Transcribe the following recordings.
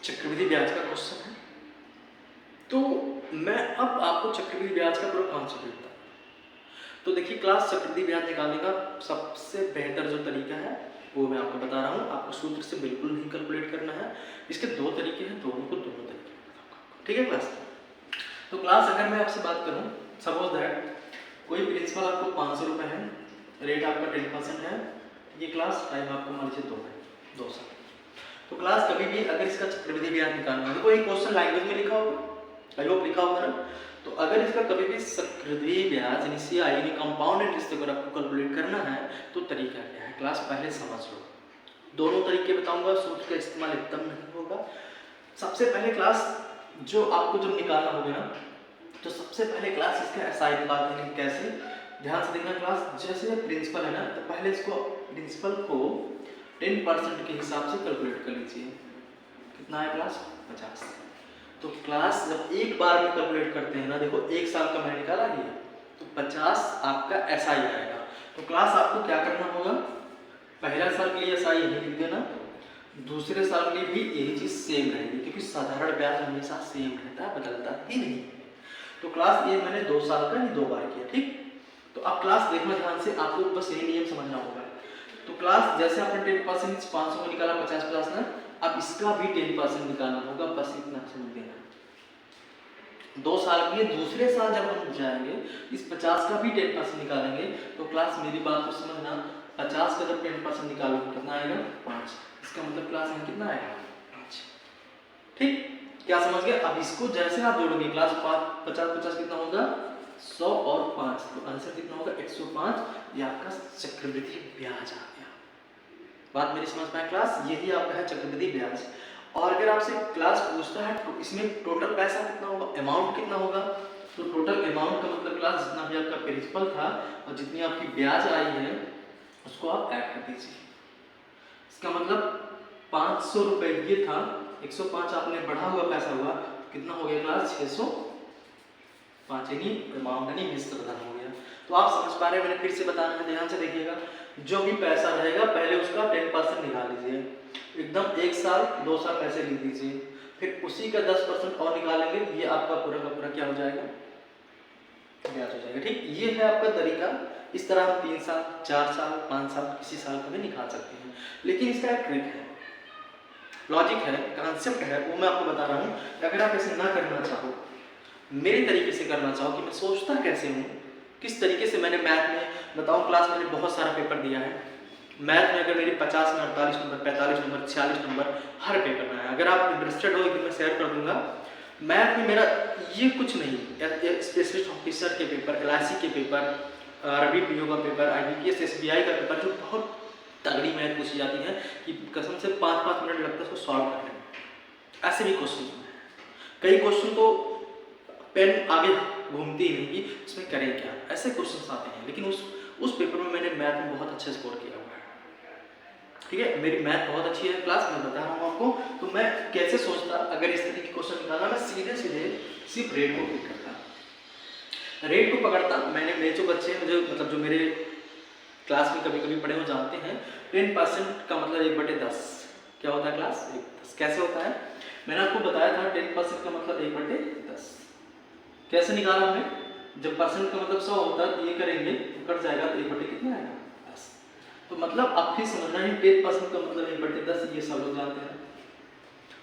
चक्रवृद्धि ब्याज का क्वेश्चन है। तो मैं अब आपको चक्रवृद्धि ब्याज का पूरा कॉन्सेप्ट देता हूँ। तो देखिए क्लास, चक्रवृद्धि ब्याज निकालने का सबसे बेहतर जो तरीका है वो मैं आपको बता रहा हूँ। आपको सूत्र से बिल्कुल नहीं कैलकुलेट करना है। इसके दो तरीके हैं, दोनों तरीके बताऊंगा। ठीक है क्लास? तो क्लास अगर मैं आपसे बात करूँ, सपोज दैट कोई प्रिंसिपल आपको 500 रुपये है, रेट आपका 10% है, ये क्लास टाइम आपको मान लीजिए 2 है, 2 साल। तो क्लास कभी भी अगर इसका चक्रवृद्धि ब्याज निकालना है, देखो एक क्वेश्चन लैंग्वेज में लिखा होगा, आई होप लिखा होगा ना। तो अगर इसका कभी भी चक्रवृद्धि ब्याज यानी कंपाउंड इंटरेस्ट अगर आपको कैलकुलेट करना है तो तरीका क्या है क्लास, पहले समझ लो। दोनों तरीके बताऊंगा, सूत्र का इस्तेमाल एकदम नहीं होगा। सबसे पहले क्लास जो आपको जब निकालना होगा ना, तो सबसे पहले क्लास इसका एसआई निकालते हैं। कैसे, ध्यान से देखना क्लास। जैसे प्रिंसिपल है ना, तो पहले इसको प्रिंसिपल को 10% के हिसाब से कैलकुलेट कर लीजिए। कितना है क्लास? 50। तो क्लास जब एक बार में कैलकुलेट करते हैं ना, देखो एक साल का मैंने निकाला ये, तो 50 आपका एसआई आएगा। तो क्लास आपको क्या करना होगा, पहला साल के लिए एसआई यही लिख देना, दूसरे साल के लिए भी यही चीज सेम रहेगी, क्योंकि साधारण ब्याज हमेशा सेम रहता है, बदलता ही नहीं। तो क्लास ये मैंने 2 साल का ही 2 बार किया। ठीक, तो अब क्लास देखना ध्यान से, आपको बस यही नियम समझना होगा। तो क्लास जैसे आपने 10% 500 को निकाला, 50 ना, अब इसका भी 10% निकालना होगा, बस इतना समझ देना। 2 साल के लिए दूसरे साल जब हम जाएंगे, इस 50 का भी 10% निकालेंगे। तो क्लास मेरी बात को समझना, 50 का जब 10% निकालोगे कितना आएगा? 5। इसका मतलब क्लास में कितना आएगा? 5। ठीक, क्या समझ गए? अब इसको जैसे आप जोड़ोगे क्लास 50 कितना होगा? 100 और 5, तो आंसर कितना होगा? 105। ये आपका चक्रवृद्धि ब्याज आ गया। बात मेरी समझ पाए क्लास? यही आपका है चक्रवृद्धि ब्याज। और अगर आपसे क्लास पूछता है तो इसमें टोटल पैसा कितना होगा, अमाउंट कितना होगा, तो टोटल अमाउंट का मतलब क्लास जितना भी आपका प्रिंसिपल था और जितनी आपकी ब्याज आई है उसको आप ऐड कर दीजिए। इसका मतलब 500 रुपये ये था, 105 आपने बढ़ा हुआ पैसा हुआ, कितना हो गया क्लास? 605, यानी अमाउंट यानी मिश्र धन हो गया। तो आप समझ पा रहे हैं, मैंने फिर से बताना है, ध्यान से देखिएगा। जो भी पैसा रहेगा पहले उसका 10% निकाल लीजिए, एकदम 1 साल 2 साल पैसे ले दीजिए, फिर उसी का 10% और निकालेंगे, ये आपका पूरा का पूरा क्या हो जाएगा? ब्याज हो जाएगा। ठीक, ये है आपका तरीका। इस तरह हम 3 साल 4 साल 5 साल किसी साल का भी निकाल सकते हैं। लेकिन इसका एक ट्रिक है, लॉजिक है, कॉन्सेप्ट है, वो मैं आपको बता रहा हूँ। अगर आप ऐसे ना करना चाहो, मेरे तरीके से करना चाहो कि मैं सोचता कैसे हूँ, किस तरीके से मैंने मैथ में बताऊँ, क्लास मैंने बहुत सारा पेपर दिया है। मैथ में अगर मेरी 50 में 48 नंबर, 45 नंबर, 46 नंबर हर पेपर में है। अगर आप इंटरेस्टेड हो कि मैं शेयर कर दूंगा। मैथ में मेरा ये कुछ नहीं, स्पेशलिस्ट ऑफिसर के पेपर, एलआईसी के पेपर, रबी पीओ का पेपर, आईबीपीएस एसबीआई का पेपर, जो बहुत तगड़ी मैथ पूछी जाती है कि कसम से 5-5 मिनट लगता है उसको सॉल्व करने में। ऐसे भी क्वेश्चन हैं, कई क्वेश्चन तो पेन आगे घूमती ही नहीं कि इसमें करें क्या, ऐसे क्वेश्चन आते हैं। लेकिन उस पेपर में मैंने मैथ में बहुत अच्छा स्कोर किया हुआ है। ठीक है, मेरी मैथ बहुत अच्छी है क्लास, मैं बता रहा हूँ आपको। तो मैं कैसे सोचता, अगर इस तरह के क्वेश्चन निकालना, मैं सीधे सिर्फ रेट को क्लिक करता, रेट को पकड़ता। मेरे जो बच्चे हैं, मुझे मतलब जो मेरे क्लास में कभी कभी पढ़े हो जानते हैं, 10% का मतलब 1/10 क्या होता है क्लास? 1/10 कैसे होता है? मैंने आपको बताया था 10% का मतलब 1/10 कैसे निकाला हमने। जब परसेंट का मतलब 100 होता है तो ये करेंगे तो कट जाएगा, तो 1/10 कितना आएगा? 10। तो मतलब आप फिर समझना है 10% का मतलब 1/10, ये सब लोग जानते हैं।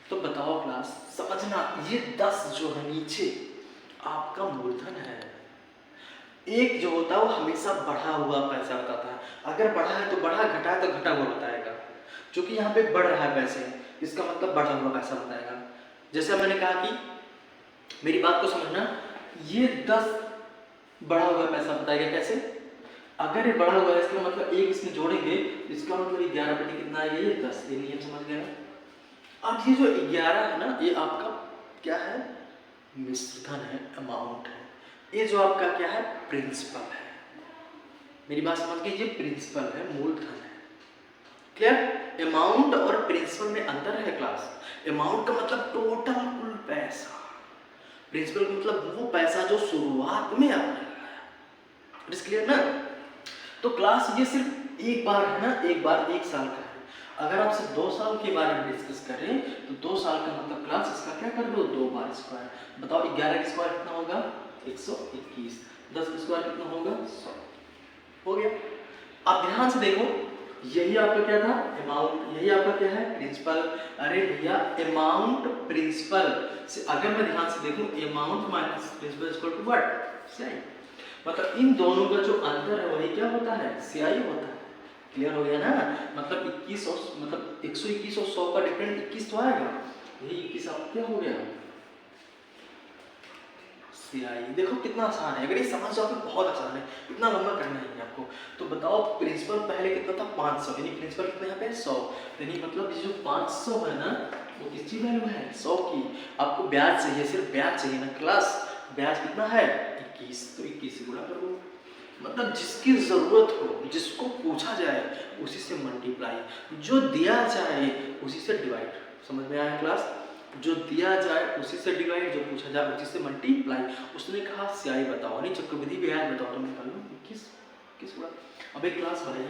तो बताओ क्लास, समझना, ये 10 जो है नीचे आपका मूलधन है। एक जो होता है वो हमेशा बढ़ा हुआ पैसा बताता है, अगर बढ़ा है तो बढ़ा, घटा है तो घटा हुआ बताएगा। क्योंकि यहाँ पे बढ़ रहा है पैसे, इसका मतलब बढ़ा हुआ पैसा बताएगा। जैसे मैंने कहा कि मेरी बात को समझना, ये 10 बढ़ा हुआ पैसा बताएगा। कैसे? अगर ये बढ़ा हुआ है इसका मतलब एक इसमें जोड़ेंगे, इसका मतलब 11/10 कितना आएगा? ये 10। ये नियम समझ गए? अब ये जो 11 है ना, ये आपका क्या है? मिश्रधन है, अमाउंट है। ये जो आपका क्या है? प्रिंसिपल है। मेरी बात समझ गए? ये प्रिंसिपल है, मूलधन है। क्लियर? अमाउंट और प्रिंसिपल में अंतर है क्लास। अमाउंट का मतलब टोटल कुल पैसा, प्रिंसिपल का मतलब वो पैसा जो शुरुआत में आपने लगाया। क्लियर ना? तो क्लास ये सिर्फ एक बार है ना, एक बार 1 साल का है। अगर आपसे 2 साल के बारे में डिस्कस करें तो 2 साल का मतलब क्लास इसका क्या कर दो, 2 बार स्क्वायर। बताओ 11 का स्क्वायर कितना होगा, 121। 10 का स्क्वायर कितना होगा, 100। हो गया। अब ध्यान से देखो, यही आपका क्या था, अमाउंट, यही आपका क्या है, प्रिंसिपल। अरे भैया अमाउंट प्रिंसिपल से अगर मैं ध्यान से देखूं, amount minus principal equal to what, CI. मतलब इन दोनों का जो अंतर है वही क्या होता है, सीआई होता है। क्लियर हो गया ना। मतलब 21 और मतलब 121 और 100 का डिफरेंस 21 तो आएगा, यही 21 आपका क्या हो गया, सीआई। देखो कितना आसान है, अगर ये समझ जाओ तो बहुत आसान है, इतना लंबा करना है आपको। तो बताओ प्रिंसिपल पहले कितना था, 500, यानी प्रिंसिपल कितना यहाँ पे 100, यानी मतलब ये जो 500 है ना वो किसकी वैल्यू है, 100 की। आपको ब्याज चाहिए, सिर्फ ब्याज चाहिए ना क्लास, ब्याज कितना है 21, तो 21 से गुणा कर दो। मतलब जिसकी जरूरत हो, जिसको पूछा जाए उसी से मल्टीप्लाई, जो दिया जाए उसी से डिवाइड। समझ में आया क्लास, जो दिया जाए उसी से डिवाइड, जो पूछा जाए उसी से मल्टीप्लाई। उसने कहा सीआई बताओ, नहीं चक्रवृद्धि ब्याज बताओ, तो निकालो 21 हुआ। अब एक क्लास भाई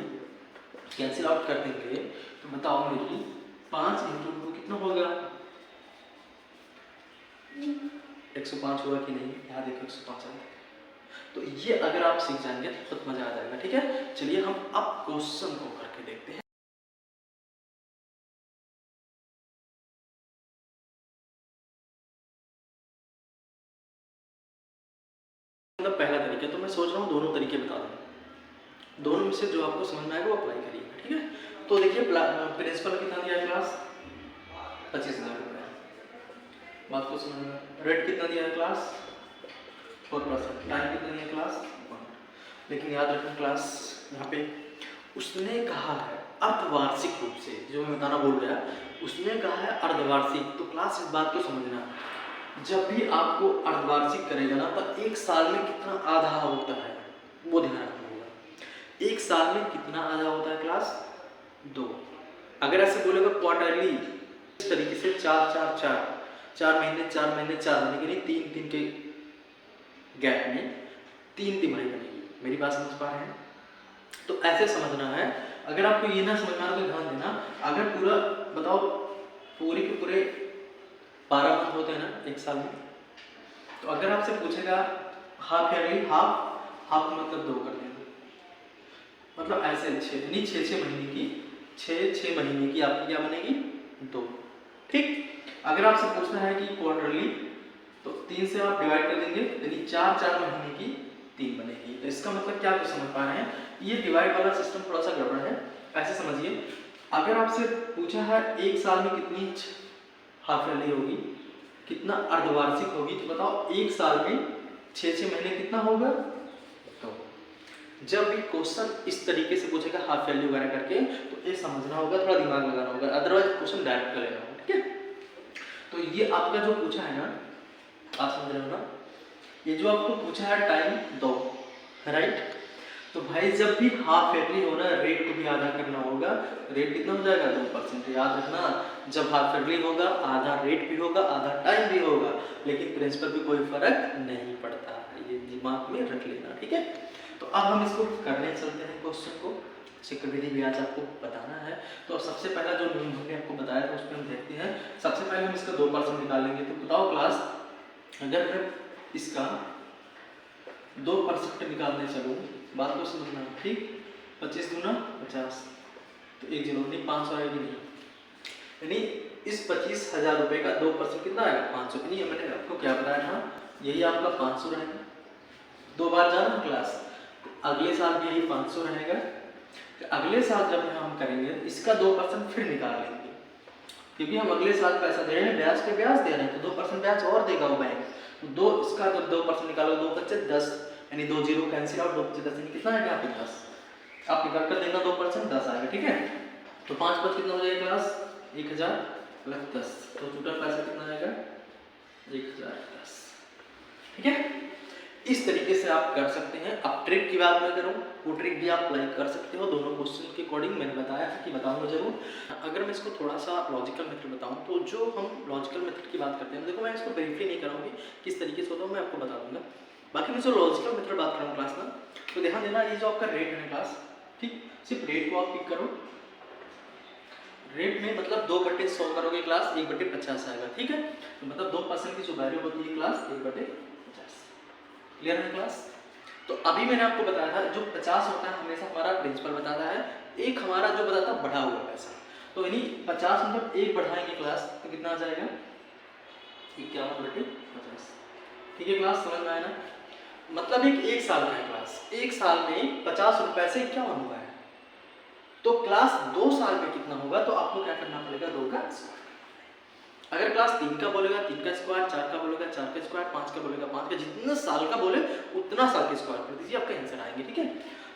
कैंसिल आउट कर देंगे, तो बताओ मेरी 5 इंटू 2 कितना होगा, 105 हुआ कि नहीं, यहाँ देखो 105 है। तो ये अगर आप सीख जाएंगे तो बहुत मजा आ जाएगा। ठीक है, चलिए हम अब क्वेश्चन को करके देखते हैं। मतलब पहला तरीका, तो मैं सोच रहा हूँ दोनों तरीके बता दूँ, दोनों में से जो आपको समझ में आएगा वो अप्लाई करिएगा। ठीक है, तो देखिए प्रिंसिपल कितना दिया है क्लास, 25,000 रुपये, बात को समझ में। रेट कितना दिया है क्लास, 4%। टाइम कितना दिया है क्लास, 1। लेकिन याद रखना क्लास, यहाँ पे उसने कहा है अर्धवार्षिक रूप से, जो मैं बताना बोल रहा है उसने कहा है अर्धवार्षिक। तो क्लास इस बात को समझना, जब भी आपको अर्धवार्षिक करेगा ना तो एक साल में कितना आधा होता है वो ध्यान रखना होगा। एक साल में कितना आधा होता है क्लास, 2। अगर ऐसे बोलेगा क्वार्टरली, इस तरीके से 4 महीने 4 महीने 4 महीने के लिए 3 के गैप में 3 तिमाही बनेगी। मेरी बात समझ पा रहे हैं, तो ऐसे समझना है। अगर आपको ये ना समझ में आ रहा तो ध्यान देना, अगर पूरा बताओ पूरे के पूरे 12 मंथ होते हैं ना एक साल में, तो अगर आपसे पूछेगा हाफ ईयरली, हाफ मतलब 2 कर देंगे, मतलब ऐसे 6 यानी 6 महीने की, 6 महीने की आपकी क्या बनेगी, 2। ठीक, अगर आपसे पूछना है कि क्वार्टरली, तो 3 से आप डिवाइड कर देंगे, यानी 4 महीने की 3 बनेगी। तो इसका मतलब क्या आप समझ पा रहे हैं, ये डिवाइड वाला सिस्टम थोड़ा सा गड़बड़ है। ऐसे समझिए, अगर आपसे पूछा है एक साल में कितनी हाफ ईयरली होगी, कितना अर्धवार्षिक होगी, तो बताओ एक साल में 6 महीने कितना होगा, तो जब भी क्वेश्चन इस तरीके से पूछेगा हाफ ईयरली वगैरह करके, तो ये समझना होगा, थोड़ा दिमाग लगाना होगा, अदरवाइज क्वेश्चन डायरेक्ट कर लेना होगा। ठीक है, तो ये आपका जो पूछा है ना, आप समझ रहे हो ना, ये जो आपको पूछा है टाइम 2, राइट। तो भाई जब भी हाफ ईयरली होना, रेट को भी आधा करना होगा, रेट कितना हो जाएगा, 2%। याद रखना, जब हाफ ईयरली होगा आधा रेट भी होगा, आधा टाइम भी होगा, लेकिन प्रिंसिपल पे कोई फर्क नहीं पड़ता, ये दिमाग में रख लेना। ठीक है, तो अब हम इसको करने चलते हैं क्वेश्चन को, चक्रवृद्धि ब्याज आपको बताना है। तो सबसे पहला जो नियम हमने आपको बताया था उसमें हम देखते हैं। सबसे पहले हम इसका 2% निकालेंगे। तो बताओ क्लास, अगर मैं इसका 2% निकालने चलूँ, बात को समझना, ठीक, 25 दूना 50, तो 1 0 नहीं, 500 आएगी नहीं, यानी इस 25,000 रुपये का 2% कितना आएगा, 500। नहीं, मैंने आपको क्या बताया था, यही आपका 500 रहेगा, 2 बार जाना क्लास, तो अगले साल भी यही 500 रहेगा। तो अगले साल जब हम करेंगे इसका 2% फिर निकाल लेंगे, क्योंकि हम अगले साल पैसा दे रहे हैं, ब्याज पे ब्याज दे रहे हैं, तो 2% ब्याज और देगा वो बैंक। तो 2 इसका जब 2% निकालो, 2 बच्चे 10, यानी 2 जीरो कैंसिल आउट, 2 बच्चे 10, यानी कितना आएगा आपके 10, आप निकाल कर देना 2%, 10 आएगा। ठीक है, तो 5 5 कितना हो जाएगा क्लास, 1000 प्लस 10, तो टोटल पैसा कितना आएगा, 1010। ठीक है, इस तरीके से आप कर सकते हैं। अब ट्रिक की बात मैं करूँ, वो ट्रिक भी आप अप्लाई कर सकते हो दोनों क्वेश्चन के अकॉर्डिंग। मैंने बताया था कि बताऊंगा जरूर। अगर मैं इसको थोड़ा सा लॉजिकल मेथड बताऊं, तो जो हम लॉजिकल मेथड की बात करते हैं, देखो मैं इसको वेरीफाई नहीं कराऊंगी किस तरीके से होता है, मैं आपको बता दूंगा। बाकी मैं जो लॉजिकल मेथड बात करूँ क्लास ना, तो ध्यान देना, ये जो आपका रेट है क्लास, ठीक, सिर्फ रेट को आप पिक करो, रेट में मतलब 2/100 करोगे क्लास 1/50 आएगा, ठीक है। तो मतलब 2% की जो वैल्यू होती है क्लास 1/50। क्लियर है क्लास। तो अभी मैंने आपको बताया था जो 50 होता है हमेशा हमारा प्रिंसिपल बताता है, एक हमारा जो बताता है बढ़ा हुआ पैसा। तो इन्हीं 50 मतलब एक बढ़ाएंगे क्लास तो कितना आ जाएगा 51/50। ठीक है क्लास, समझ में आया ना। मतलब एक साल का है क्लास, एक साल में 50 रुपए से 51 हुआ है। तो क्लास 2 साल में कितना होगा, तो आपको क्या करना पड़ेगा 2 का स्क्वायर। अगर क्लास 3 का बोलेगा 3 का स्क्वायर, 4 का बोलेगा 4 का स्क्वायर, 5 का बोलेगा 5 का, जितना साल का बोले उतना साल के स्क्वायर कर दीजिए, आपका आंसर आएंगे, ठीक है।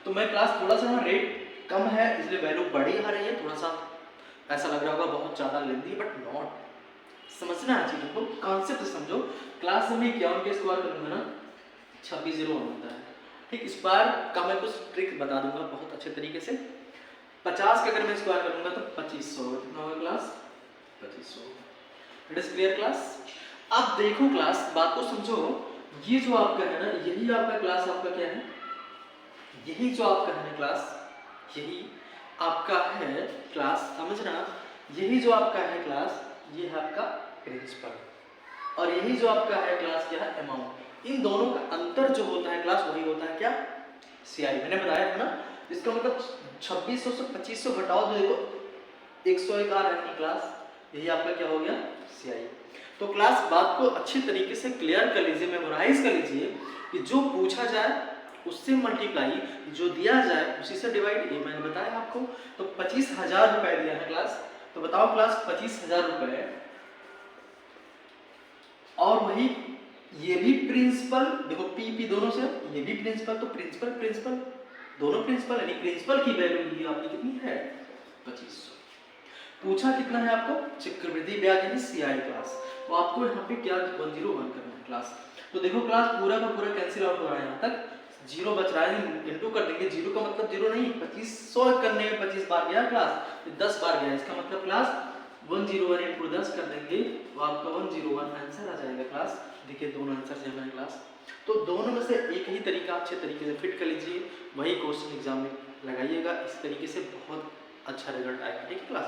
तो मैं क्लास थोड़ा सा रेट कम है इसलिए वैल्यू बड़ी आ रही है, थोड़ा सा ऐसा लग रहा होगा बहुत ज़्यादा लेंदी, बट नॉट। समझना है चीज़ों को, कॉन्सेप्ट समझो। क्लास में 51 के स्क्वायर करूँगा ना 2601 होता है, ठीक। स्क्वायर का मैं कुछ ट्रिक बता दूंगा बहुत अच्छे तरीके से। 50 का अगर मैं स्क्वायर करूंगा तो 2500 कितना होगा class 2500। It is clear class. अब देखो क्लास बात को समझो, ये जो आपका है ना यही आपका क्लास आपका क्या है, यही जो आपका है ना क्लास, यही आपका है क्लास, समझना। यही जो आपका है क्लास ये है आपका प्रिंसिपल, और यही जो आपका है क्लास क्या है अमाउंट। इन दोनों का अंतर जो होता है क्लास वही होता है क्या सीआई। मैंने बताया था ना, इसका मतलब 2600 से 2500 घटाओ तो देखो 101 आ रहा है क्लास, यही आपका क्या हो गया सीआई। तो क्लास बात को अच्छी तरीके से क्लियर कर लीजिए, मेमोराइज कर लीजिए कि जो पूछा जाए उससे मल्टीप्लाई, जो दिया जाए उसी से डिवाइड, ये मैंने बताया आपको। तो 25,000 रुपए दिया है क्लास, तो बताओ क्लास 25,000 रुपए, और वही ये भी प्रिंसिपल, देखो पी दोनों से, ये भी प्रिंसिपल, तो प्रिंसिपल प्रिंसिपल दोनों प्रिंसिपल, यानी प्रिंसिपल की वैल्यू ये आपकी कितनी है 2500। पूछा कितना है आपको चक्रवृद्धि ब्याज यानी सीआई क्लास, तो आपको यहाँ पे क्या 101 करना है क्लास। तो देखो क्लास पूरा का पूरा कैंसिल आउट हो रहा है, यहाँ तक जीरो बच रहा है, इंटू कर देंगे। जीरो का मतलब जीरो नहीं, 2500 करने में 25 बार गया क्लास, 10 बार गया, इसका मतलब क्लास 101 इंटू 10 कर देंगे तो आपका 101 आंसर आ जाएगा क्लास। देखिए दोनों आंसर से हमारे क्लास, तो दोनों में से एक ही तरीका अच्छे तरीके से फिट कर लीजिए, वही क्वेश्चन एग्जाम में लगाइएगा, इस तरीके से बहुत अच्छा रिजल्ट आएगा, ठीक है क्लास।